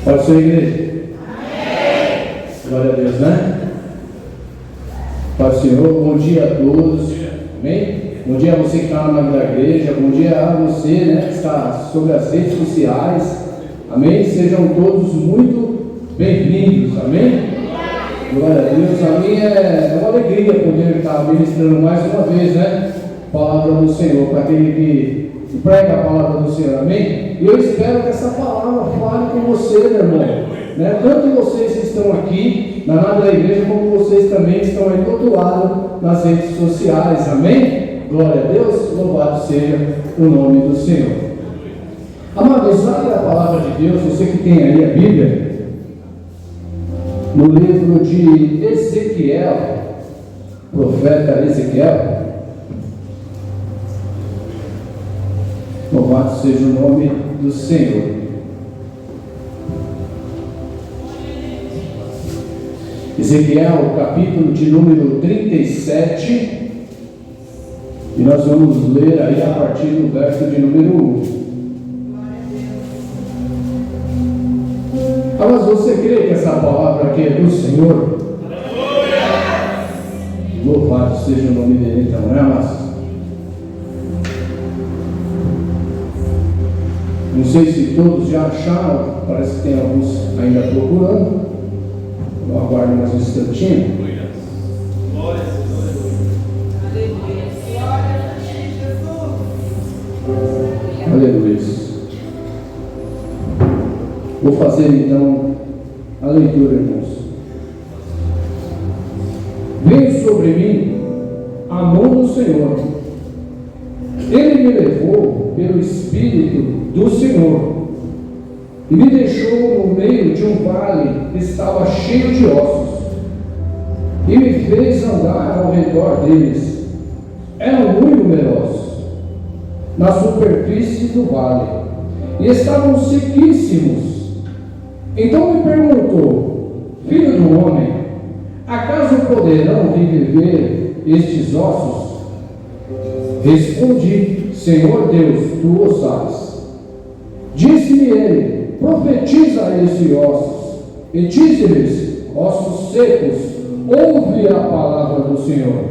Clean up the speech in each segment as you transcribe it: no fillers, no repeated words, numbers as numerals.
Pode ser, igreja? Amém. Glória a Deus, né? Pai do Senhor, bom dia a todos. Amém? Bom dia a você que está na nave da igreja. Bom dia a você, né, que está sobre as redes sociais. Amém? Sejam todos muito bem-vindos. Amém? Glória a Deus. A mim é uma alegria poder estar ministrando mais uma vez, né, a palavra do Senhor, para aquele que prega a palavra do Senhor. Amém? E eu espero que essa palavra fale com você, meu irmão. Né? Tanto vocês que estão aqui na nave da igreja, como vocês também estão aí do outro lado nas redes sociais. Amém? Glória a Deus. Louvado seja o nome do Senhor. Amados, abra a palavra de Deus. Você que tem aí a Bíblia, no livro de Ezequiel, profeta Ezequiel. Louvado seja o nome do Senhor. Ezequiel, capítulo de número 37, e nós vamos ler aí a partir do verso de número 1. Mas você crê que essa palavra aqui é do Senhor? Louvado seja o nome dele, então, né, amados? Não sei se todos já acharam, parece que tem alguns ainda procurando. Eu aguardo mais um instantinho. Aleluia. Vou fazer então a leitura, irmãos. Veio sobre mim a mão do Senhor. Ele me levou pelo Espírito do Senhor e me deixou no meio de um vale que estava cheio de ossos, e me fez andar ao redor deles. Eram muito numerosos na superfície do vale, e estavam sequíssimos. Então me perguntou: filho do homem, acaso poderão reviver estes ossos? Respondi: Senhor Deus, tu o sabes. Disse-me ele: profetiza a esses ossos, e dize-lhes: ossos secos, ouve a palavra do Senhor.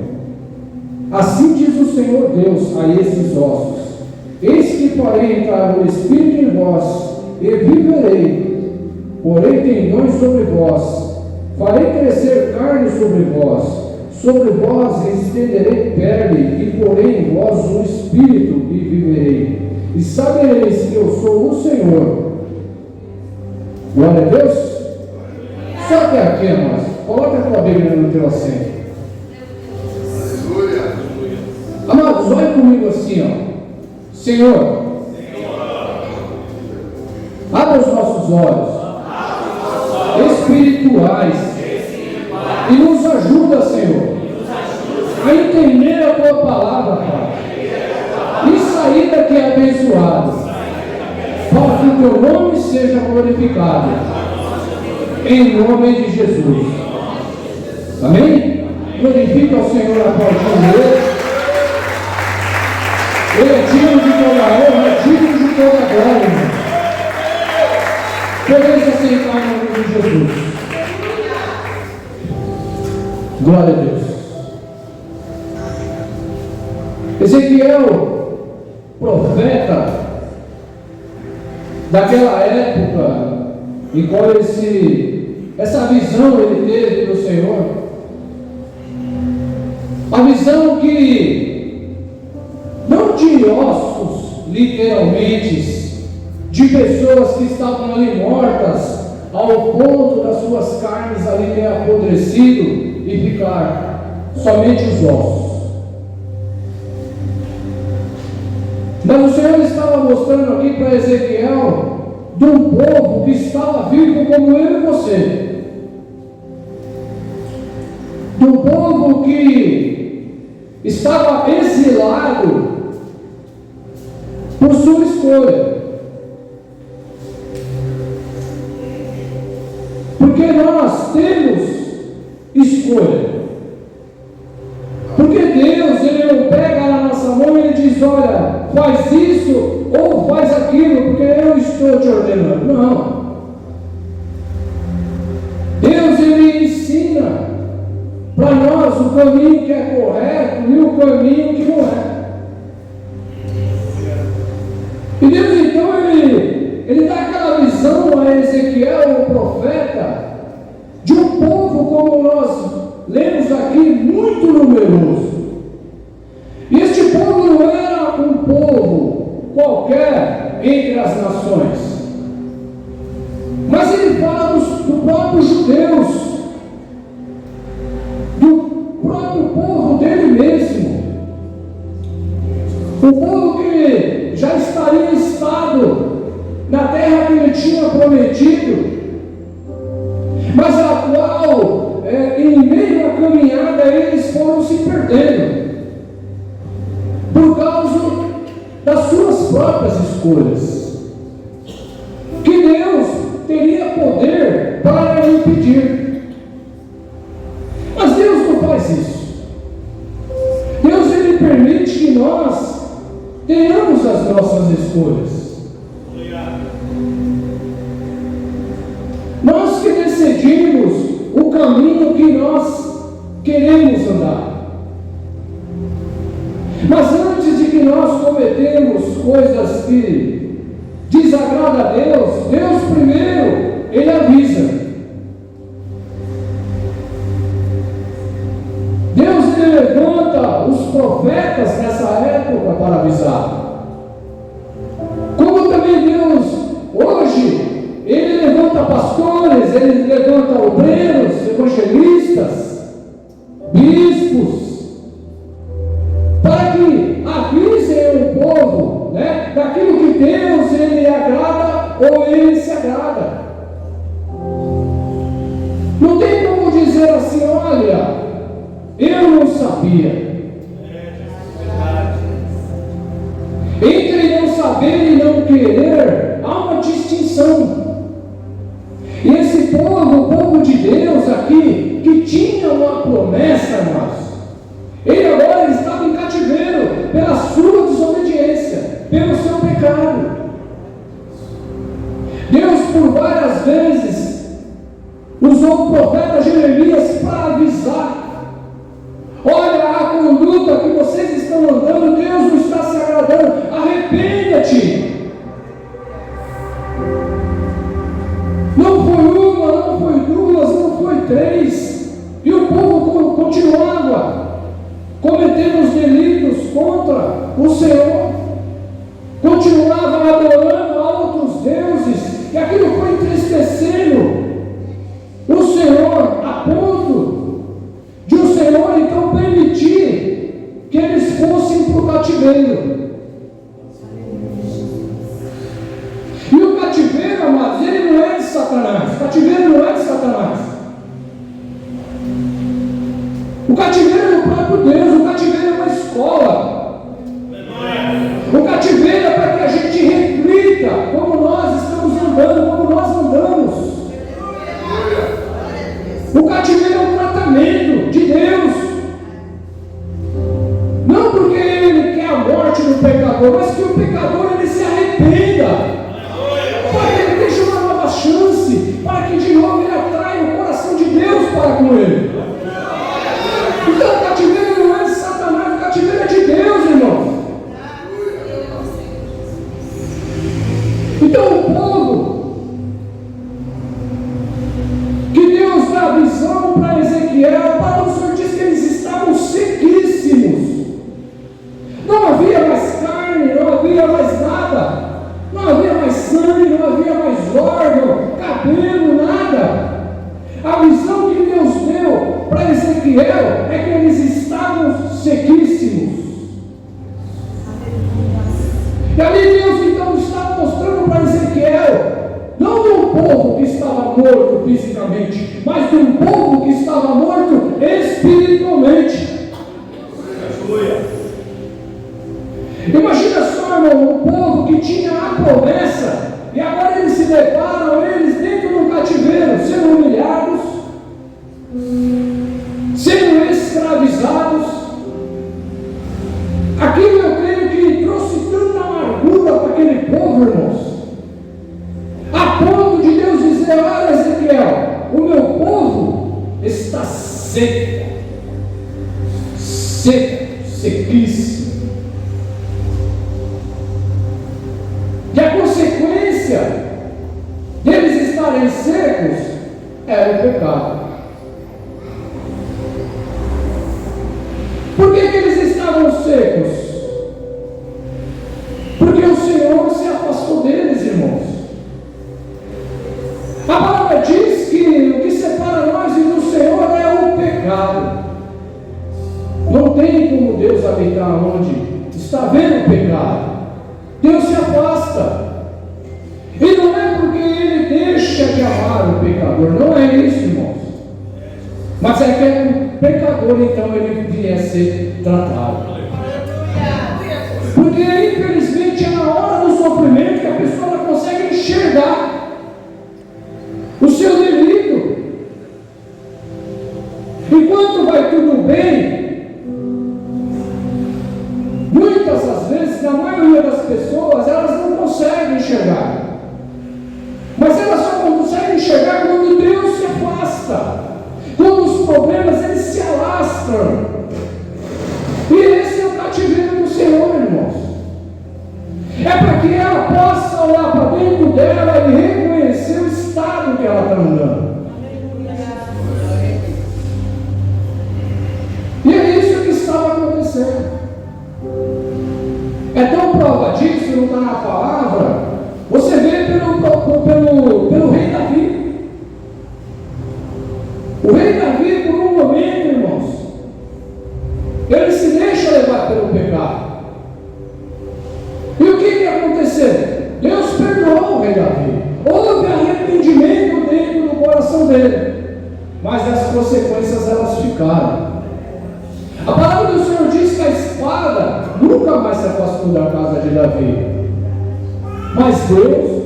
Assim diz o Senhor Deus a esses ossos: eis que farei entrar o Espírito em vós, e viverei. Porém tendões sobre vós, farei crescer carne sobre vós estenderei pele, e porei em vós um espírito, e viverei. E sabereis que eu sou o Senhor. Glória a Deus. Só até aqui, amados. Coloca a tua Bíblia no teu assento. Aleluia. Amados, olha comigo assim, ó. Senhor, abra os nossos olhos espirituais e nos ajuda, Senhor, a entender a tua palavra, Pai, e sair daqui abençoado, para que o teu nome seja glorificado, em nome de Jesus. Amém? Glorifica ao Senhor a partir dele. Ele é digno de toda a honra, é digno de toda a glória. Podemos aceitar em nome de Jesus. Glória a Deus. Ezequiel, profeta daquela época em qual essa visão ele teve do Senhor, a visão que não de ossos literalmente, de pessoas que estavam ali mortas, ao ponto das suas carnes ali ter apodrecido e ficar somente os ossos. Mas o Senhor estava mostrando aqui para Ezequiel de um povo que estava vivo como eu e você, de um povo que estava exilado por sua escolha. Porque nós temos escolha. Porque Deus, Ele não pega na nossa mão e Ele diz: olha, faz isso ou faz aquilo, porque eu estou te ordenando. Não. caminho que é correto e o caminho que não é. E Deus então ele dá aquela visão a Ezequiel, o profeta, de um povo, como nós lemos aqui, muito numeroso. E este povo não era um povo qualquer entre as nações, mas ele fala do próprio judeus, do próprio povo dele mesmo, o povo que já estaria estado na terra que ele tinha prometido, mas a qual, em meio à caminhada, eles foram se perdendo por causa das suas próprias escolhas, que Deus teria poder para impedir. Mas Deus não faz isso. Deus, ele permite que nós tenhamos as nossas escolhas. Nós que decidimos o caminho que nós queremos andar. Mas antes de que nós cometemos coisas que desagradam a Deus, Deus primeiro, ele avisa. Deus, ele levanta os profetas nessa época para avisar. Como também Deus, hoje, ele levanta pastores, ele levanta obreiros, evangelistas, bispos, para que avisem o povo, né, daquilo que Deus ele agrada ou ele se agrada. Não tem como dizer assim, olha, eu não sabia. Entre não saber e não querer, há uma distinção. E esse povo, o povo de Deus aqui, que tinha uma promessa, irmãos, ele agora estava em cativeiro pela sua desobediência, pelo seu pecado. Deus, por várias vezes, usou o profeta Jeremias para avisar: olha, a conduta que vocês estão andando, Deus não está se agradando, arrependa-te. Não foi uma, não foi duas, não foi três, e o povo continuava cometendo os delitos contra o Senhor, continuava adorando a outros deuses, e aquilo foi entristecendo o Senhor, a ponto de o Senhor então permitir que eles fossem para o cativeiro. E o cativeiro, amados, ele não é de Satanás. O cativeiro não é de Satanás. O cativeiro é do próprio Deus. O cativeiro é uma escola. O cativeiro é para que a gente reflita como nós estamos andando, como nós andamos. O cativeiro é um tratamento de Deus. Não porque ele quer a morte do pecador, mas que o pecador ele se arrependa, para que ele deixe uma nova chance, para que de novo ele atraia o coração de Deus para com ele. Então o cativeiro não é de Satanás, o cativeiro é de Deus, irmãos. Então o povo que Deus dá a visão para Ezequiel, para o Senhor diz que eles estavam sequíssimos. Não havia mais carne, não havia mais nada. Não havia mais sangue, não havia mais órgão, cabelo, nada. A visão que Deus deu para Ezequiel é que eles estavam sequíssimos. E ali Deus então estava mostrando para Ezequiel, não de um povo que estava morto fisicamente, mas de um povo que estava morto espiritualmente. Imagina só, irmão, um povo que tinha a promessa, e agora eles se deparam, eles dentro do cativeiro, sendo humilhados, sendo escravizados. Aquilo eu creio que trouxe tanta amargura para aquele povo, irmãos, a ponto de Deus dizer: olha, Ezequiel, o meu povo está seco. estarem secos era o pecado. Por que eles estavam secos? Porque o Senhor se afastou deles, irmãos. A palavra diz que o que separa nós e do Senhor é o pecado. Não tem como Deus habitar onde está vendo o pecado. Deus se afasta. E não é porque Ele deixa de amar o pecador, não é isso, irmãos. Mas é que o pecador, então, ele vier a ser tratado. Porque, infelizmente, é na hora do sofrimento que a pessoa não consegue enxergar o seu devido. Enquanto vai tudo bem, muitas das vezes, na maioria das pessoas, elas não conseguem enxergar. Mas elas só conseguem enxergar quando Deus se afasta. Quando os problemas eles se alastram. E esse é o cativeiro do Senhor, irmãos. É para que ela possa olhar para dentro dela e reconhecer o estado que ela está andando. E é isso que estava acontecendo. É tão prova disso, não está na palavra. Você vê pelo rei Davi. O rei Davi, por um momento, irmãos, ele se deixa levar pelo pecado. E o que aconteceu? Deus perdoou o rei Davi. Houve arrependimento dentro do coração dele. Mas as consequências elas ficaram. A palavra do Senhor diz que a espada nunca mais se afastou da casa de Davi. Mas Deus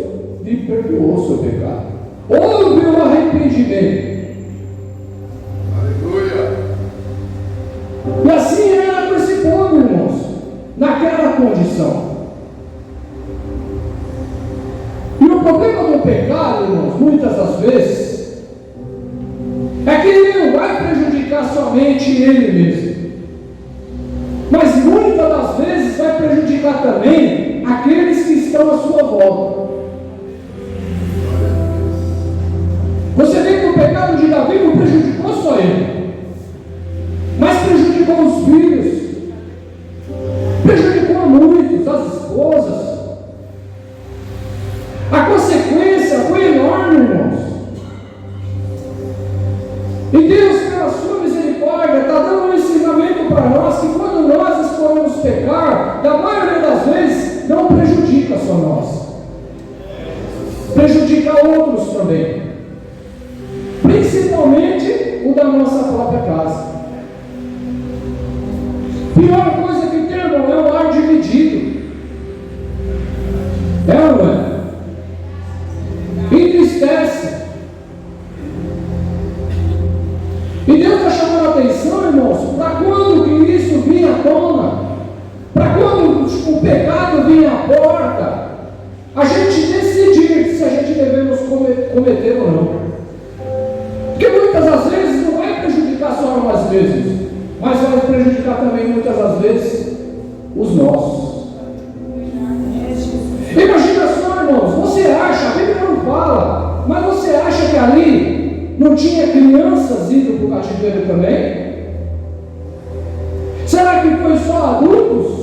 lhe perdoou o seu pecado. Houve um arrependimento. Aleluia. E assim era com esse povo, irmãos, naquela condição. E o problema do pecado, irmãos, muitas das vezes, é que ele não vai prejudicar somente ele mesmo, mas muitas das vezes vai prejudicar também aqueles que estão à sua volta. Você vê que o pecado de Davi não prejudicou só ele, mas prejudicou os filhos, prejudicou a muitos, as esposas. A consequência foi enorme, irmãos. E Deus, pela sua misericórdia, está dando um ensinamento para nós que quando nós escolhemos pecar, da maioria das vezes, não prejudica só nós, prejudica outros também, principalmente o da nossa própria casa. Pior coisa que tem, irmão, é o lar dividido. É ou não é? Entristece. E Deus está chamando a atenção, irmãos, para quando que isso vinha à tona, para quando o pecado vinha à porta, a gente decidir se a gente devemos cometer ou não. Porque muitas das vezes não vai prejudicar só umas vezes, mas vai prejudicar também muitas das vezes os nossos. Imagina só, irmãos, você acha, a Bíblia não fala, mas você acha que ali não tinha crianças indo para o cativeiro também? Será que foi só adultos?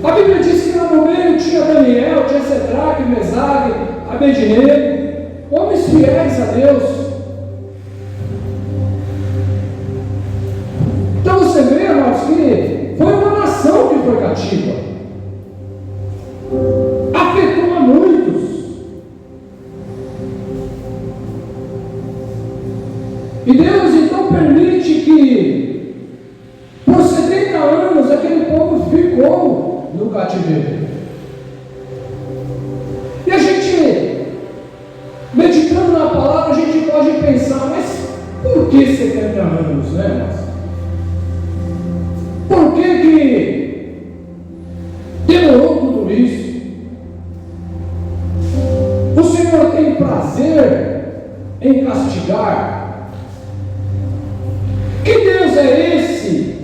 A Bíblia diz que lá no meio tinha Daniel, tinha Sedraque, Mesaque, Abednego, homens fiéis a Deus. Então você vê, irmãos, que foi uma nação que foi cativa, afetou a muitos. E Deus então permite que por 70 anos aquele povo ficou no cativeiro. E a gente, meditando na palavra, a gente pode pensar, mas por que 70 anos, né, irmãos? Por que demorou tudo isso? O Senhor tem prazer em castigar? Que Deus é esse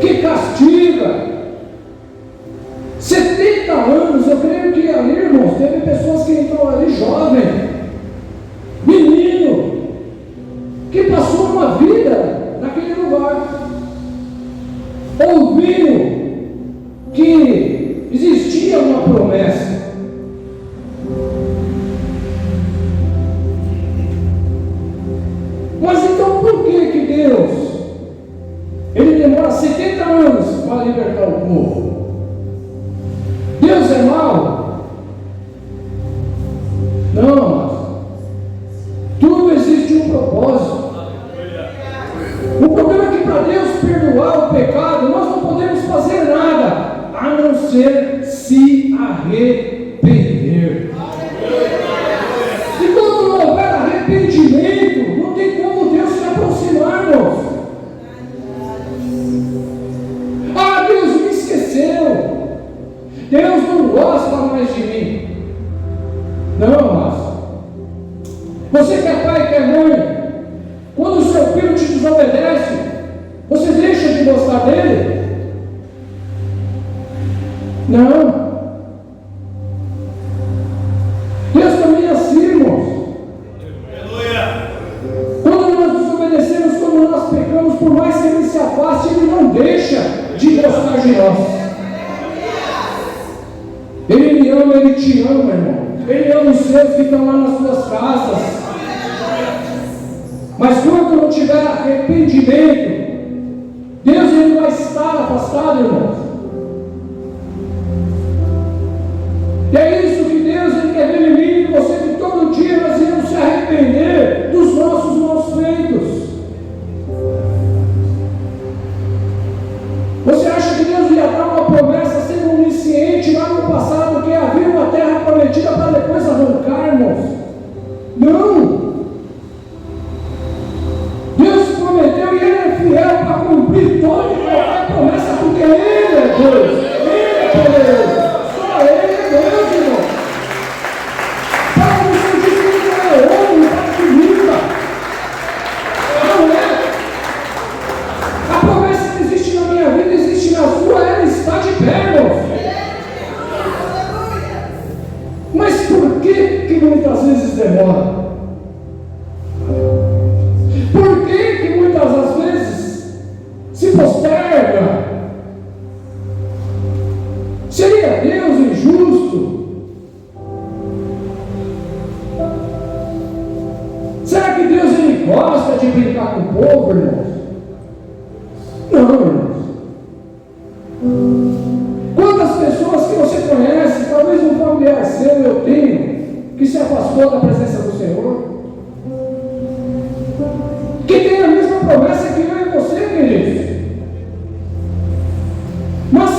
que castiga? Se 70 anos, eu creio que ali, irmãos, teve pessoas que entrou ali jovem, menino, que passou uma vida naquele lugar, ouvindo que existia uma promessa. Mas então por que Deus, Ele demora 70 anos para libertar o povo? Deus é mau? Não, mas tudo existe um propósito. O problema é que para Deus perdoar o pecado, nós não podemos fazer nada, a não ser se arrepender. E quando não houver arrependimento, não tem como Deus se aproximar, irmãos. Ah, Deus me esqueceu. Deus não gosta mais de mim. Não, mas você que é pai, que é mãe, quando o seu filho te desobedece, você deixa de gostar dele? Não. Deus também é assim, irmãos. Quando nós desobedecemos, quando nós pecamos, por mais que Ele se afaste, Ele não deixa de gostar de nós. Ele me ama, Ele te ama, irmão. Ele ama os seus que estão lá nas suas casas. Mas quando não tiver arrependimento, Deus ele vai estar afastado, irmãos. E é isso que Deus ele quer ver em mim e você, que todo dia nós iremos se arrepender dos nossos maus feitos. Você acha que Deus ia dar uma promessa sendo onisciente lá no passado, que havia uma terra prometida para depois arrancar, irmãos? Não! Deus prometeu e Ele é fiel para cumprir toda e qualquer promessa, porque Ele é Deus, Ele é poderoso, só Ele é Deus, irmão. Para você dizer que Ele não é homem, para que minta. Não é. A promessa que existe na minha vida, existe na sua, ela está de pé, irmão. Mas por que muitas vezes demora? Por que muitas das vezes se posterga? Seria Deus injusto? Será que Deus ele gosta de brincar com o povo, irmãos? Não, irmãos. Quantas pessoas que você conhece, talvez um familiar seu eu tenho, que se afastou da presença do Senhor, que tem a mesma promessa que eu e você, queridos, mas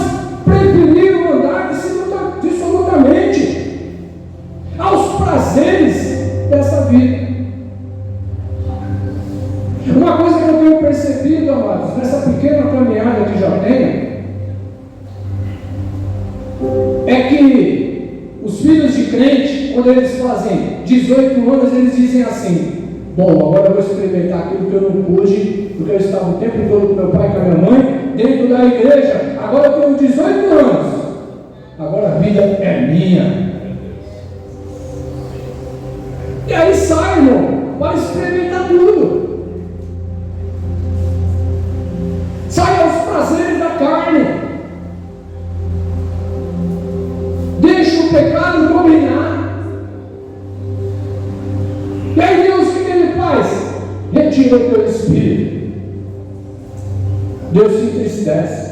preferiram andar dissolutamente aos prazeres dessa vida. Uma coisa que eu tenho percebido, amados, nessa pequena caminhada que já tenho, é que os filhos de crente, quando eles fazem 18 anos, eles dizem assim: bom, agora eu vou experimentar aquilo que eu não pude, porque eu estava o tempo todo com meu pai e com a minha mãe, dentro da igreja. Agora eu tenho 18 anos, agora a vida é minha. E aí sai, irmão, para experimentar tudo. Sai aos prazeres da carne. Deixa o pecado dominar. E aí Deus, o que Ele faz? Retira o teu espírito. Deus se entristece.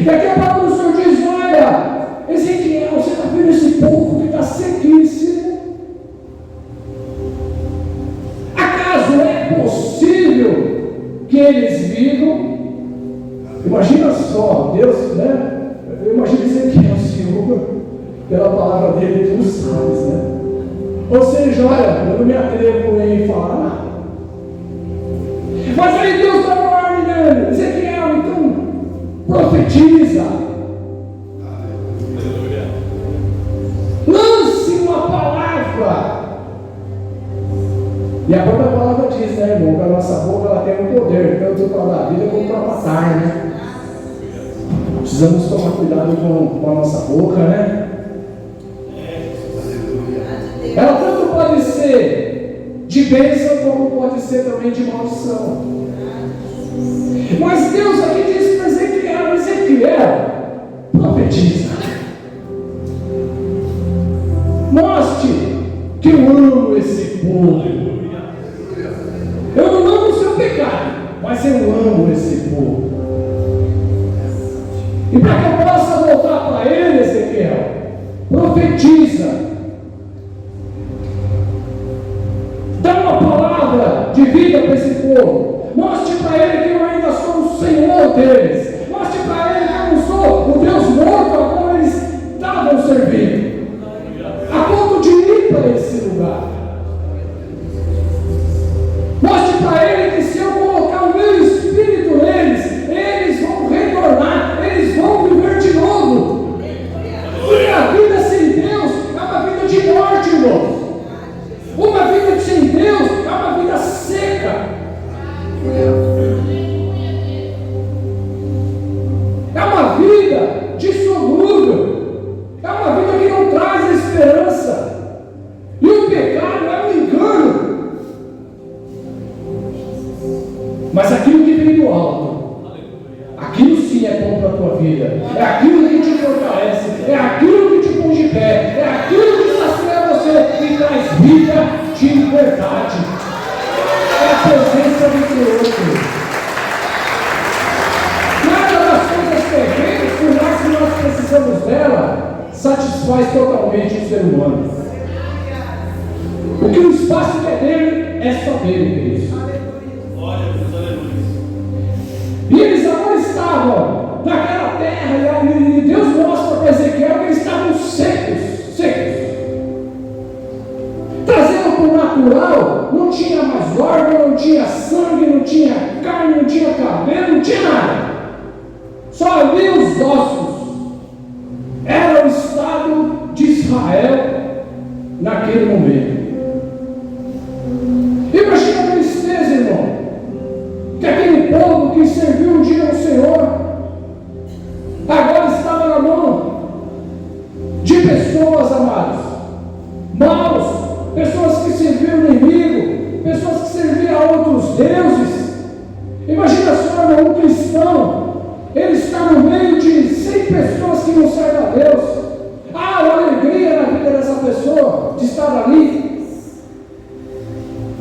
E aqui a palavra do Senhor diz: olha, Ezequiel, você está vendo esse povo que está sequíssimo? Acaso é possível que eles vivam? Imagina só, Deus, né? Eu imagino Ezequiel, Senhor, pela palavra dele, tu sabes, né? Ou seja, olha, eu não me atrevo em falar. Mas aí Deus dá uma ordem nele: Ezequiel, então profetiza. Lance uma palavra. E a própria palavra diz, né, irmão, que a nossa boca ela tem um poder, tanto para dar vida como para matar, né? Precisamos tomar cuidado com a nossa boca, né? Ela tanto pode ser de bênção, como pode ser também de maldição. Mas Deus aqui diz para Ezequiel, profetiza. Mostre que eu amo esse povo. Eu não amo o seu pecado, mas eu amo esse povo. E para que eu possa voltar para ele, Ezequiel, profetiza. Dá uma palavra de vida para esse povo. Mostre para ele que eu ainda sou o Senhor deles. Mostre para ele que eu não sou o Deus morto a qual eles estavam servindo. A ponto de ir para esse lugar. Mostre para ele que se eu colocar o meu espírito neles, eles vão retornar, eles vão viver de novo. E a vida sem Deus é uma vida de morte, irmãos. Uma vida sem Deus é uma vida seca. É uma vida dissolúvel. É uma vida que não traz esperança. E o pecado é um engano. Mas aquilo que vem do alto, aquilo sim é bom para a tua vida. É aquilo que te fortalece. É aquilo que te põe de pé. É aquilo que sacia você e traz vida de verdade. É a presença do Senhor. Nada das coisas terrenas, por mais que nós precisamos dela, satisfaz totalmente o ser humano. Porque o espaço que é dele é só dele, queridos. E eles agora estavam naquela terra, e Deus mostra para Ezequiel que eles estavam secos. Trazendo para o natural, não tinha mais órgão, não tinha sangue, não tinha carne, não tinha cabelo, não tinha nada. Só havia os ossos. Era o estado de Israel naquele momento. Imagina a tristeza, irmão, que aquele povo que serviu um dia ao Senhor agora estava na mão de pessoas, amados, maus, pessoas que serviam o inimigo, pessoas que serviam a outros deuses. Imagina só, irmão, um cristão, ele está no meio de 100 pessoas que não servem a Deus. Há uma alegria na vida dessa pessoa de estar ali,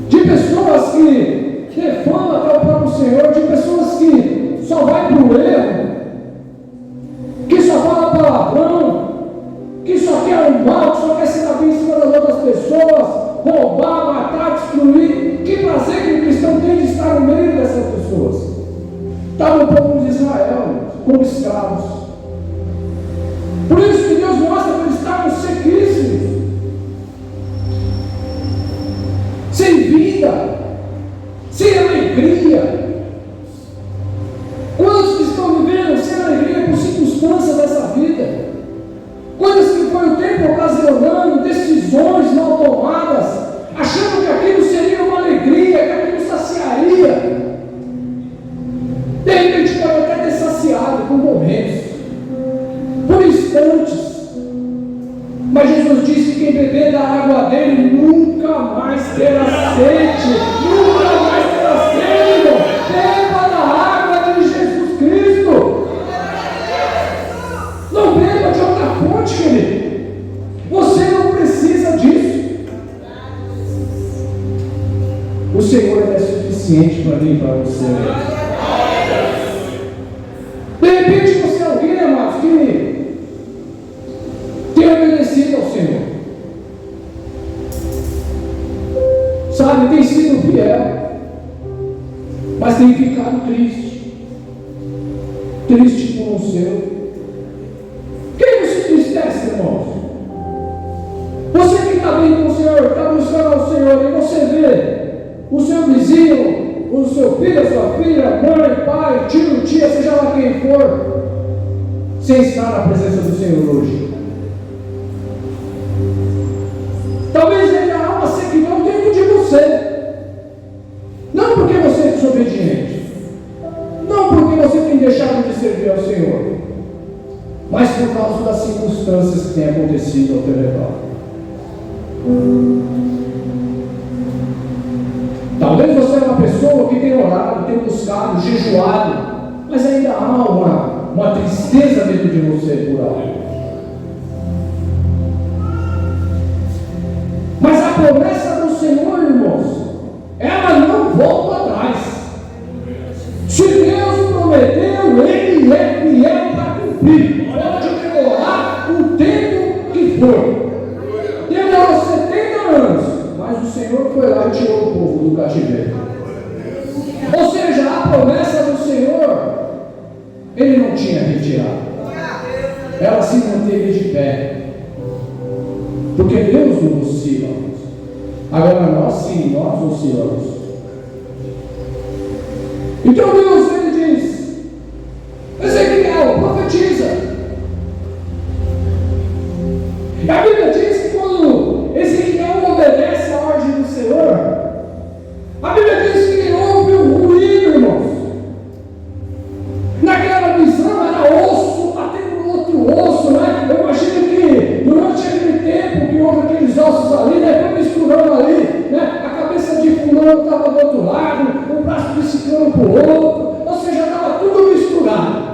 de pessoas que defamam até o próprio Senhor, de pessoas que só vai para o erro, que só fala palavrão, que só quer o mal, que só quer se dar bem em cima das outras pessoas, roubar, matar, destruir. Que prazer que o cristão tem de estar no meio dessas pessoas. Estava o povo de Israel como escravos. Por isso que Deus mostra que eles estavam sequíssimos, sem vida, sem alegria. Quantos que estão vivendo sem alegria por circunstâncias dessa vida? Coisas que foi o tempo ocasionando, decisões mal tomadas, achando que aquilo seria uma alegria, que aquilo saciaria. De repente pode até ter saciado por momentos, por instantes. Mas Jesus disse que quem beber da água dele nunca mais terá sede. Nunca mais terá sede, irmão. Beba da água de Jesus Cristo. Não beba de outra fonte, querido. Você não precisa disso. O Senhor é suficiente para mim e para você. De repente você é alguém, amados, que tem obedecido ao Senhor, sabe, tem sido fiel, mas tem ficado triste por um seu. Quem não se entristece, irmãos? Você que está bem com o Senhor, está buscando ao Senhor, e você vê o seu vizinho, o seu filho, a sua filha, mãe, pai, tio, tia, seja lá quem for, sem estar na presença do Senhor hoje. Talvez ainda há uma sequidão dentro de você. Não porque você é desobediente, não porque você tem deixado de servir ao Senhor, mas por causa das circunstâncias que têm acontecido ao teu redor. Talvez você é uma pessoa que tem orado, tem buscado, jejuado, mas ainda há uma tristeza dentro de você por algo. Mas a promessa do Senhor, irmãos, ela não volta atrás. Se Deus prometeu, Ele é fiel para cumprir. Pode demorar o tempo que for. Demorou 70 anos, mas o Senhor foi lá e tirou o povo do cativeiro. Ou seja, a promessa do Senhor, Ele não tinha retirado. Ela se manteve de pé. Porque Deus não oscila. Agora nós sim, nós oscilamos. Então Deus, Ele diz: Ezequiel, profetiza. E a Bíblia diz que quando Ezequiel obedece a ordem do Senhor, a Bíblia diz que houve um ruído, irmãos. Naquela visão era osso batendo no outro osso, né? Eu imagino que durante aquele tempo que houve aqueles ossos ali, né? Foi misturando ali, né? A cabeça de fulano estava do outro lado, o braço de ciclano para o outro, ou seja, estava tudo misturado.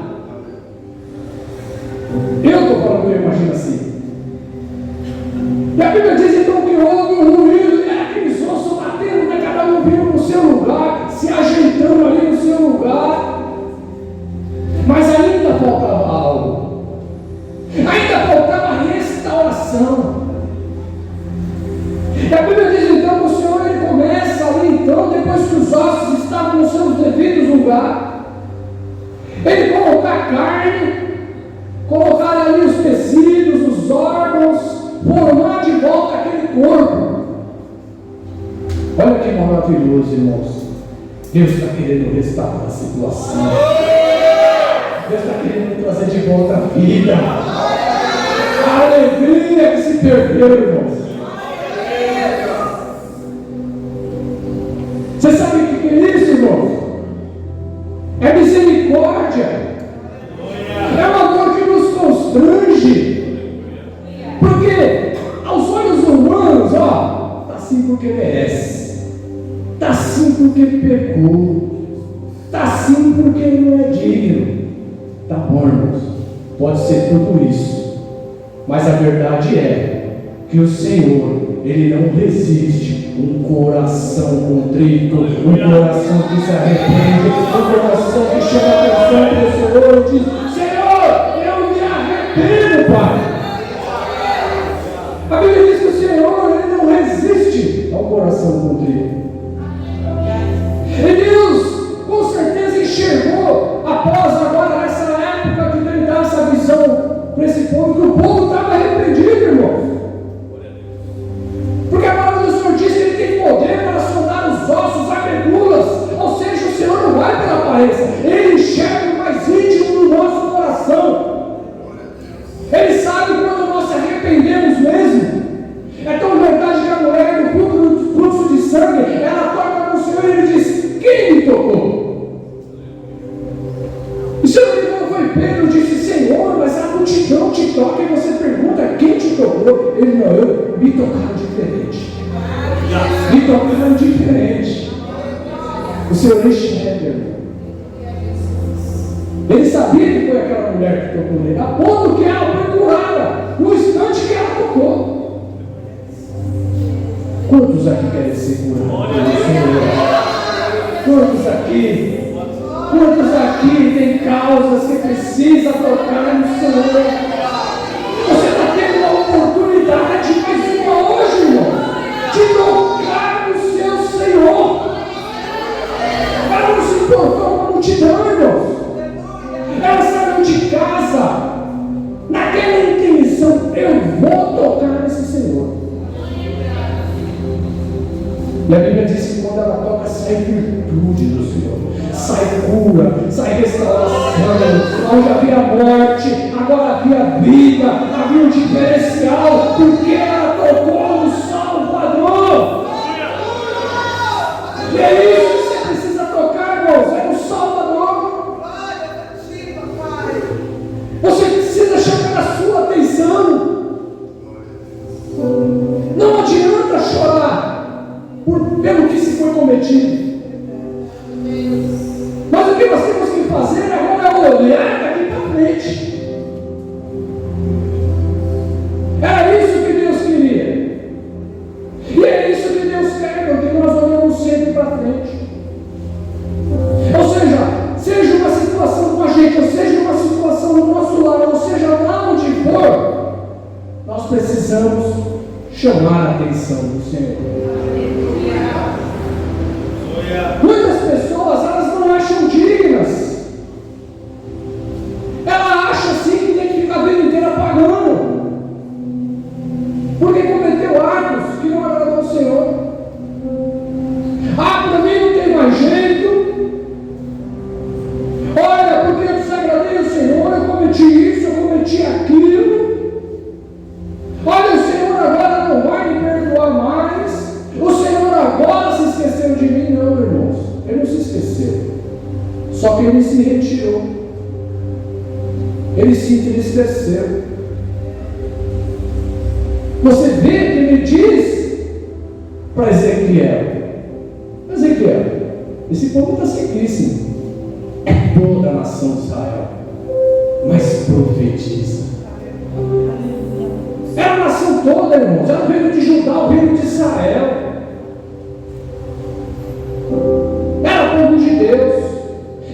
Eu estou falando que eu imagino assim. E a Bíblia diz então que houve um ruído, e aqueles ossos batendo, né? Cada um vindo no seu lugar, se ajeitando ali no seu lugar. Mas ainda faltava algo. Ainda faltava restauração. E a Bíblia diz então que o Senhor ele começa ali então, depois que os ossos estavam nos seus devidos lugares, Ele colocar carne, colocar ali os tecidos, os órgãos, formar de volta aquele corpo. Olha que maravilhoso, irmãos. Deus está querendo restaurar a situação. Deus está querendo trazer de volta a vida. A alegria que se perdeu, irmãos. Você sabe o que é isso, irmãos? É misericórdia. É uma dor que nos constrange. Porque aos olhos humanos, ó, está assim porque merece. Está assim porque pecou. Está assim porque não é digno. Tá bom, irmãos, pode ser tudo isso, mas a verdade é que o Senhor, Ele não resiste um coração contrito, um coração que se arrepende, um coração que chama a atenção para o Senhor e diz: Senhor, eu me arrependo, Pai. A Bíblia diz que o Senhor, Ele não resiste ao coração contrito. E Deus, com certeza, enxergou após agora essa época que Ele dá essa visão para esse povo, que o povo estava arrependido, irmãos. Porque a palavra do Senhor diz que Ele tem poder para sondar os ossos, as medulas. Ou seja, o Senhor não vai pela aparência, Ele enxerga o mais íntimo do nosso coração. Ele sabe quando nós se arrependemos mesmo. É tão verdade que a mulher do fluxo de sangue, ela toca no Senhor e Ele diz: quem me tocou? E se eu não me engano foi Pedro, disse: Senhor, mas a multidão te toca, e você pergunta: quem te tocou? Ele: não, me tocaram diferente. Me tocaram diferente. O Senhor enxerga, irmão. Ele sabia que foi aquela mulher que tocou nele, a ponto que ela foi curada no instante que ela tocou. Quantos aqui querem ser curados pelo Senhor? Quantos aqui têm causas que precisa tocar no Senhor? Você está tendo uma oportunidade, mais uma hoje, irmão, de tocar no seu Senhor. Ela não se importou com a multidão, irmãos. Ela saiu de casa naquela intenção: eu vou tocar nesse Senhor. E a Bíblia diz que quando ela toca, sai virtude do Senhor, sai cura, sai restauração. Onde havia morte, agora havia vida, havia um diferencial, porque ela tocou no Salvador. E é isso que você precisa tocar, irmãos, é no Salvador. Você precisa chamar prometido. Mas o que nós temos que fazer agora é olhar daqui para frente. Era isso que Deus queria. E é isso que Deus quer, porque nós olhamos sempre para frente. Ou seja uma situação com a gente, ou seja uma situação no nosso lar, ou seja lá onde for, nós precisamos chamar a atenção do Senhor. Muitas pessoas, elas não acham dignas. Ela acha assim que tem que ficar a vida inteira pagando, porque cometeu atos que não agradam ao Senhor. Ah, para mim não tem mais jeito. Olha, porque eu desagradei o Senhor, eu cometi isso, eu cometi aquilo. Olha, o Senhor agora não vai me perdoar mais. O Senhor agora se esqueceu de mim. Não, irmãos, Ele não se esqueceu, só que Ele se retirou. Ele se entristeceu. Você vê que Ele diz para Ezequiel: esse povo está sequíssimo, é toda a nação de Israel, mas profetiza. Era a nação toda, irmãos, era o reino de Judá, o reino de Israel, era o povo de Deus.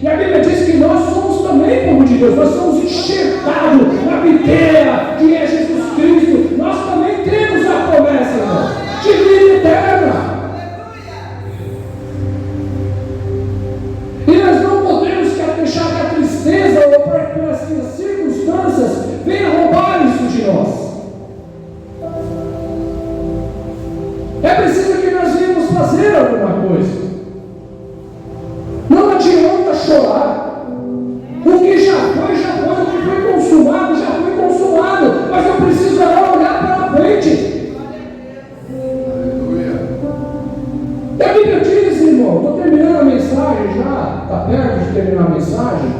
E a Bíblia diz que nós somos também povo de Deus, nós somos enxertados na videira que é Jesus Cristo. Nós também temos a promessa, irmão, de vida eterna. E nós não podemos deixar que a tristeza ou pelas circunstâncias venha roubar isso de nós. É preciso que nós venhamos fazer alguma coisa. Não adianta chorar. O que já foi, o que foi consumado, já foi consumado. Mas eu preciso agora olhar para frente. E a Bíblia diz, irmão, estou terminando a mensagem já, está perto de terminar a mensagem,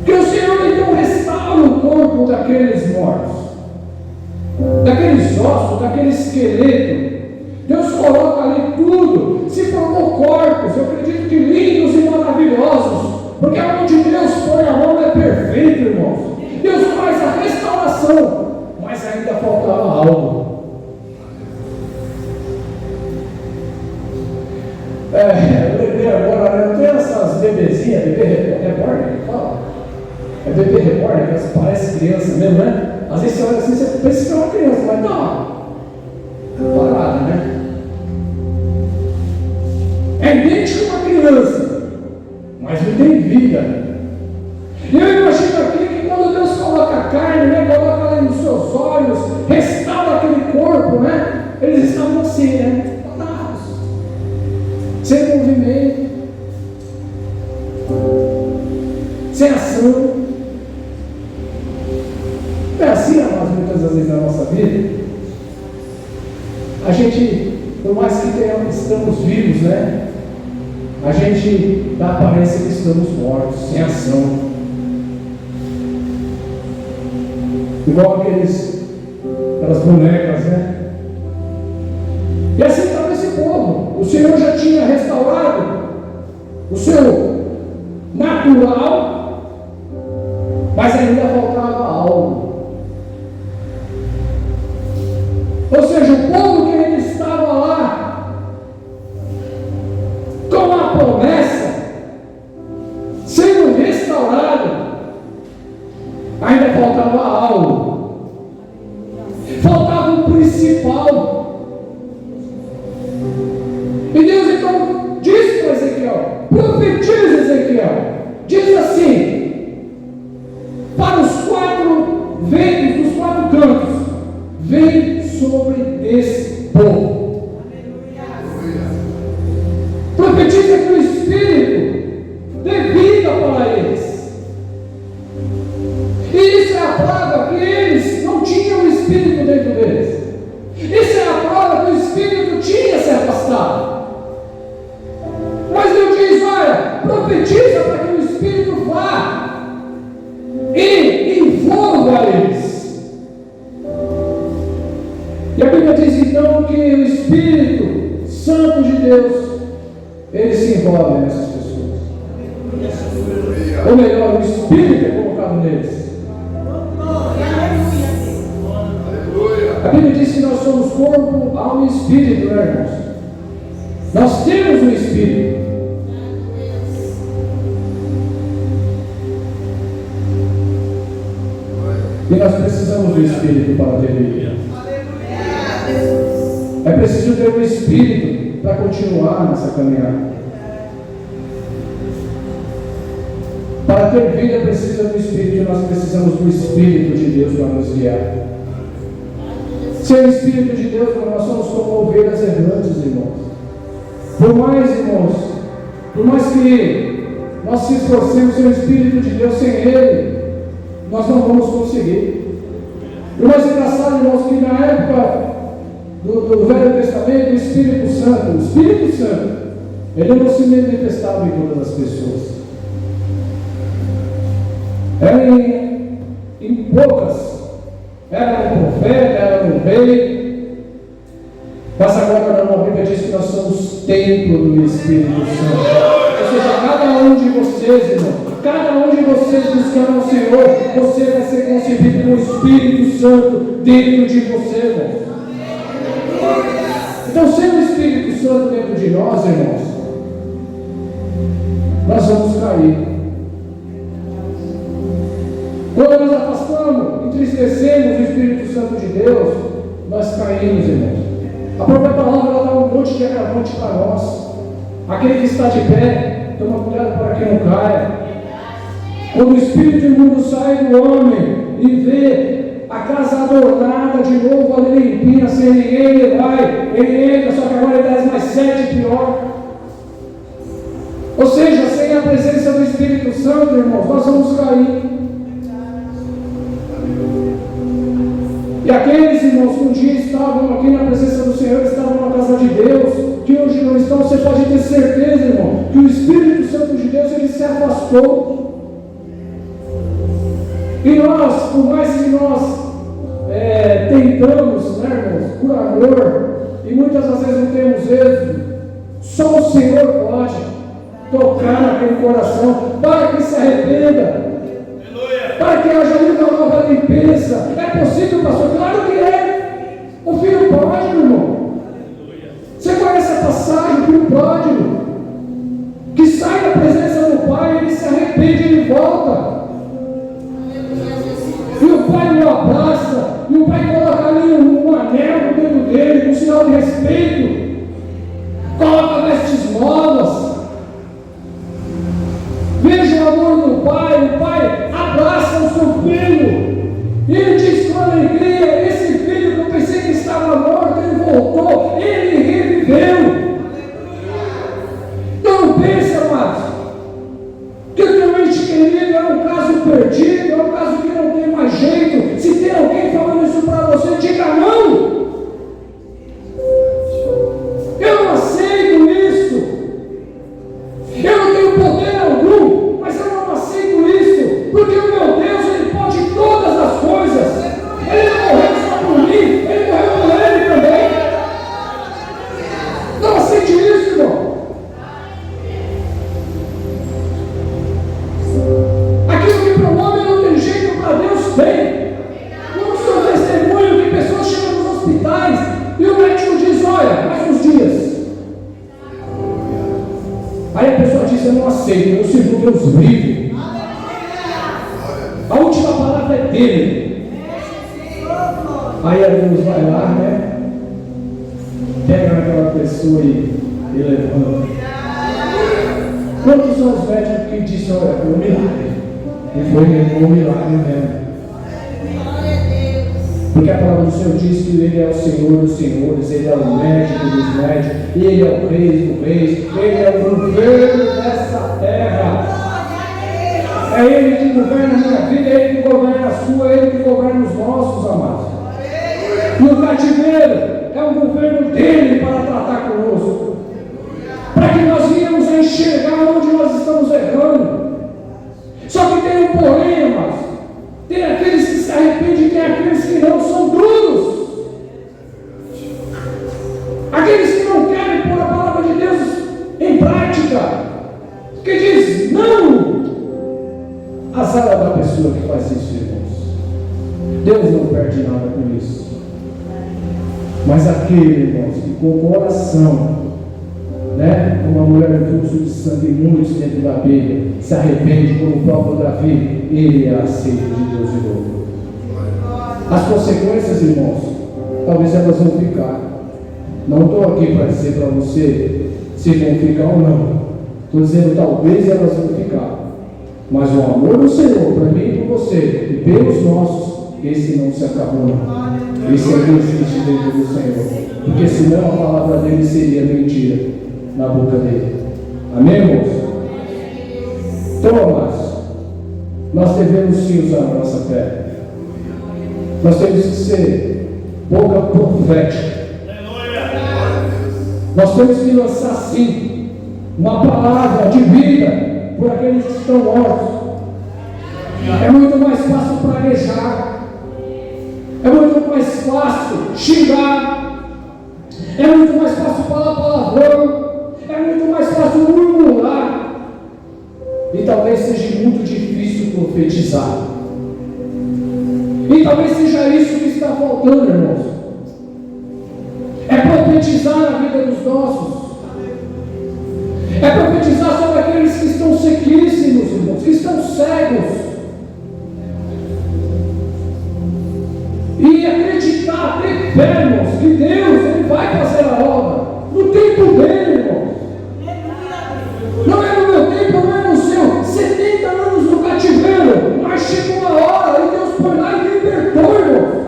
que o Senhor então restaura o corpo daqueles mortos, daqueles ossos, daquele esqueleto. Deus coloca ali tudo, se formou corpos, eu acredito que lindos e maravilhosos, porque onde Deus põe a mão é perfeito, irmãos. Deus faz a restauração, mas ainda faltava algo. Eu lembrei agora, não tem essas bebezinhas, bebê reborn, que fala? É bebê reborn, que parece criança mesmo, né? Às vezes você olha assim, você pensa que é uma criança, mas não, parada, né? É idêntico a uma criança, mas não tem vida. E eu imagino aqui que quando Deus coloca a carne, né, coloca ela nos seus olhos, restaura aquele corpo, né? Eles estavam assim, né? Parados, sem movimento, sem ação. É assim, nós muitas vezes na nossa vida. A gente, por mais que estamos vivos, né? A gente dá a aparência que estamos mortos, sem ação. Igual aquelas bonecas, né? E assim estava esse povo. O Senhor já tinha restaurado o seu natural, mas ainda faltava algo. Ou seja, o povo que ainda estava lá com a promessa sendo restaurado, ainda faltava algo. Faltava o principal. E Deus então diz para Ezequiel, profetiza Ezequiel, diz assim, para os 4 ventos dos 4 cantos, vem sobre esse povo. Profetiza que o Espírito dê vida para eles. E isso é a prova que eles não tinham o Espírito dentro deles. Isso é a prova que o Espírito tinha se afastado. Mas Deus diz, olha, profetiza para que o Espírito vá e envolva eles. E a Bíblia diz então desenvolve nessas pessoas. Ou melhor, o Espírito é colocado neles. A Bíblia diz que nós somos corpo, alma e espírito, né, irmãos? Nós temos o Espírito. E nós precisamos do Espírito para ter vida. É preciso ter o Espírito para continuar nessa caminhada. Para ter vida precisa do Espírito, e nós precisamos do Espírito de Deus para nos guiar. Sem o Espírito de Deus, nós somos como ovelhas errantes, irmãos. Por mais, irmãos, por mais que nós se esforcemos sem o Espírito de Deus, sem Ele, nós não vamos conseguir. E o mais engraçado, irmãos, que na época do Velho Testamento, o Espírito Santo, ele não se manifestava em todas as pessoas. Era em poucas. Era um profeta, era um rei. Mas agora não, a Bíblia diz que nós somos templo do Espírito Santo. Ou seja, cada um de vocês, irmão, cada um de vocês buscando o Senhor, você vai ser concebido com o Espírito Santo dentro de você, irmão. Então, sem o Espírito Santo dentro de nós, irmãos, nós vamos cair. Quando nós afastamos, entristecemos o Espírito Santo de Deus, nós caímos, irmãos. A própria palavra ela dá um monte de agravante para nós. Aquele que está de pé, toma cuidado para que não caia. Quando o espírito imundo sai do homem e vê a casa adornada de novo, ali limpinha, sem ninguém, ele vai, ele entra, só que agora ele traz mais 7 pior. Ou seja, sem a presença do Espírito Santo, irmãos, nós vamos cair. E aqueles irmãos que um dia estavam aqui na presença do Senhor, estavam na casa de Deus, que hoje não estão, você pode ter certeza, irmão, que o Espírito Santo de Deus, ele se afastou. E nós, por mais que nós tentamos, né, irmãos, por amor, e muitas das vezes não temos êxito, só o Senhor pode tocar naquele coração, para que se arrependa, para que haja uma nova limpeza. É possível, pastor? Claro que é. O filho pródigo, irmão. Você conhece a passagem, o filho pródigo, que sai da presença do pai, ele se arrepende, ele volta. E o pai o abraça, e o pai coloca ali um anel no dedo dele, um sinal de respeito, coloca vestes novas. Veja o amor do pai, o pai abraça o seu filho, e ele diz com alegria: esse filho que eu pensei que estava morto, ele voltou, ele reviveu. Não pense, amados, que o teu ente querido é um caso perdido, é um caso que não tem mais jeito. Se tem alguém falando isso para você, diga não. Eu não aceito isso. Eu não tenho poder algum, mas eu não aceito isso, porque o meu Deus, ele pode todas as coisas. Ele não morreu só por mim, ele morreu por ele também. Não aceite isso, irmão. Aquilo que para o homem não tem jeito, para Deus tem. Como seu testemunho, que pessoas chegam nos hospitais e o médico diz: olha, mais uns dias. Aí a pessoa diz: eu não aceito, eu sirvo Deus livre. A última palavra é dele. Aí a Deus vai lá, né? Pega naquela pessoa e levanta. Quantos são os médicos que dizem: olha, foi um milagre? E foi mesmo um milagre mesmo. Porque a palavra do Senhor diz que Ele é o Senhor dos senhores, Ele é o médico dos médicos, Ele é o rei dos reis, Ele é o governo dessa terra. É Ele que governa a minha vida, é Ele que governa a sua, é Ele que governa os nossos, amados. E o cativeiro é um governo dele para tratar conosco, para que nós venhamos a enxergar onde nós estamos errando. Só que tem um porém, amados. Tem aqueles que se arrependem, tem aqueles que não, são duros. Aqueles que não querem pôr a palavra de Deus em prática. Deus não perde nada com isso. Mas aquele, irmãos, que com o coração, né, uma mulher de fluxo de sangue, muitos dentro da Bíblia, se arrepende, como o próprio Davi, ele é aceito de Deus de novo. As consequências, irmãos, talvez elas vão ficar. Não estou aqui para dizer para você se vão ficar ou não. Estou dizendo talvez elas vão ficar. Mas o amor do Senhor, para mim e por você, e pelos nossos, esse não se acabou não. Esse ainda existe dentro do Senhor. Porque senão a palavra dele seria mentira na boca dele. Amém, irmãos? Então, amados, nós devemos sim usar a nossa fé. Nós temos que ser boca profética. Nós temos que lançar sim uma palavra de vida por aqueles que estão mortos. É muito mais fácil praguejar, é muito mais fácil xingar, é muito mais fácil falar palavrão, é muito mais fácil murmurar, e talvez seja muito difícil profetizar. E talvez seja isso que está faltando, irmãos. É profetizar na vida dos nossos. É profetizar sobre aqueles que estão sequíssimos, irmãos, que estão cegos. E acreditar, ter fé, irmãos, que Deus ele vai fazer a obra no tempo dele, irmãos. Não é no meu tempo, não é no seu. 70 anos no cativeiro, mas chegou a hora e Deus foi lá e libertou, irmãos.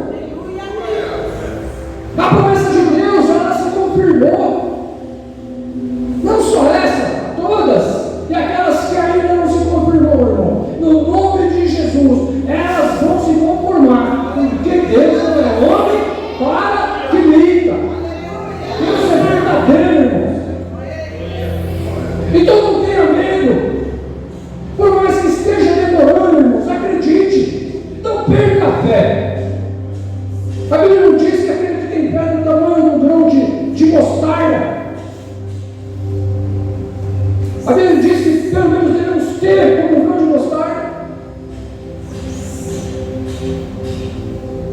A promessa de Deus, ela se confirmou. Não só essa, todas. E aquelas que ainda não se confirmou, irmão. No nome de Jesus, elas vão se conformar. Porque Deus não é homem para que minta. Deus é verdadeiro, irmãos. Então não tenha medo. Por mais que esteja demorando, irmãos, acredite. Não perca a fé. A Bíblia não diz que aquele que tem fé do tamanho de um grão de mostarda. A Bíblia diz que pelo menos devemos ter como um grão de mostarda.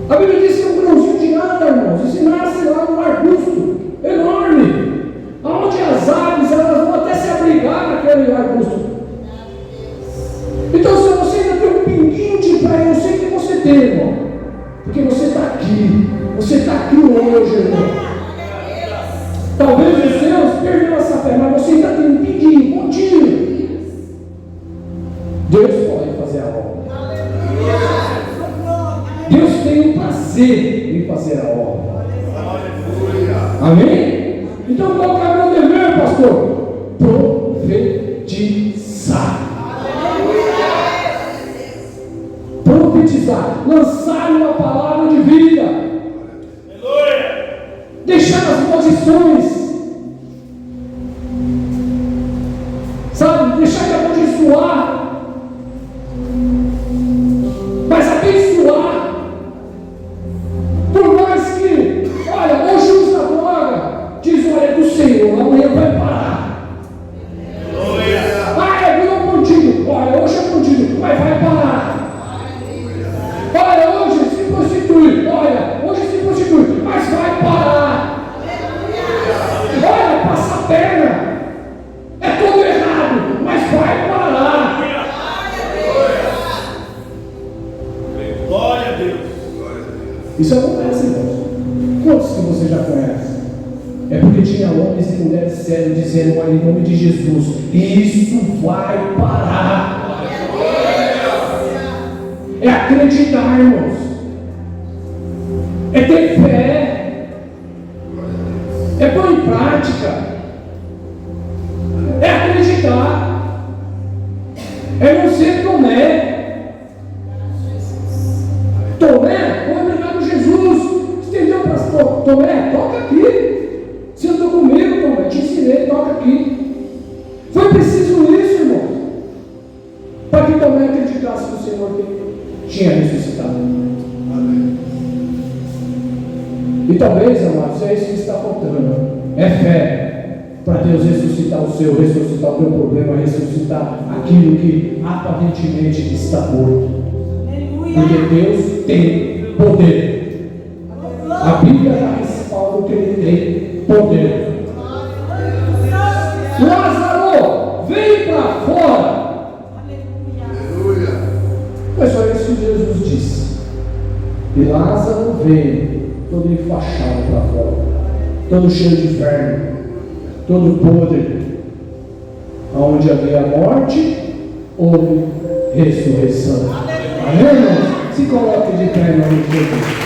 A Bíblia diz que é um grãozinho de nada, irmãos. E se nasce lá num arbusto enorme, onde as aves elas vão até se abrigar naquele arbusto. Então, se você ainda tem um pinguinho de fé, eu sei que você tem, irmão. Porque você está aqui. Você está aqui hoje, irmão. Talvez os seus perderam essa fé, mas você ainda tem um pinguinho, um pontinho. Deus pode fazer a obra. Deus tem o prazer em fazer a obra. Amém? Então qual que é o meu dever, pastor? Profetizar. Profetizar. Lançar uma palavra de vida. Deixar as posições. Sabe? Deixar de abençoar. Mas abençoar. Por mais que, olha, hoje usa a droga, diz, olha, é do Senhor, amanhã vai parar. Virou bandido, olha, hoje é bandido, mas vai parar. Olha, hoje se prostitui, olha, hoje se prostitui, mas vai parar. Olha, passa a perna, é tudo errado, mas vai parar. Glória a Deus. Isso acontece, irmãos. Quantos que você já conhece? É porque tinha homens e mulheres sérios dizendo, olha, em nome de Jesus, isso vai parar. É acreditar, irmãos. É ter fé. É pôr em prática. É acreditar. É não ser Tomé. Tomé, obrigado Jesus. Estendeu para Tomé, toca aqui. Sentou comigo, Tomé, te ensinei, toca aqui. Foi preciso isso, irmão, para que Tomé acreditasse que o Senhor tinha ressuscitado. Amém. E talvez, amados, é isso que está faltando. É fé para Deus ressuscitar o seu, ressuscitar o teu problema, ressuscitar aquilo que aparentemente está morto. Porque Deus tem poder. A Bíblia dá respaldo que ele tem poder. Lázaro, vem para fora. Foi só isso que Jesus disse. E Lázaro veio, todo enfaixado para fora, todo cheio de verme, todo podre. Onde havia morte, houve ressurreição. Amém, irmãos? Se coloque de pé em nome de Jesus.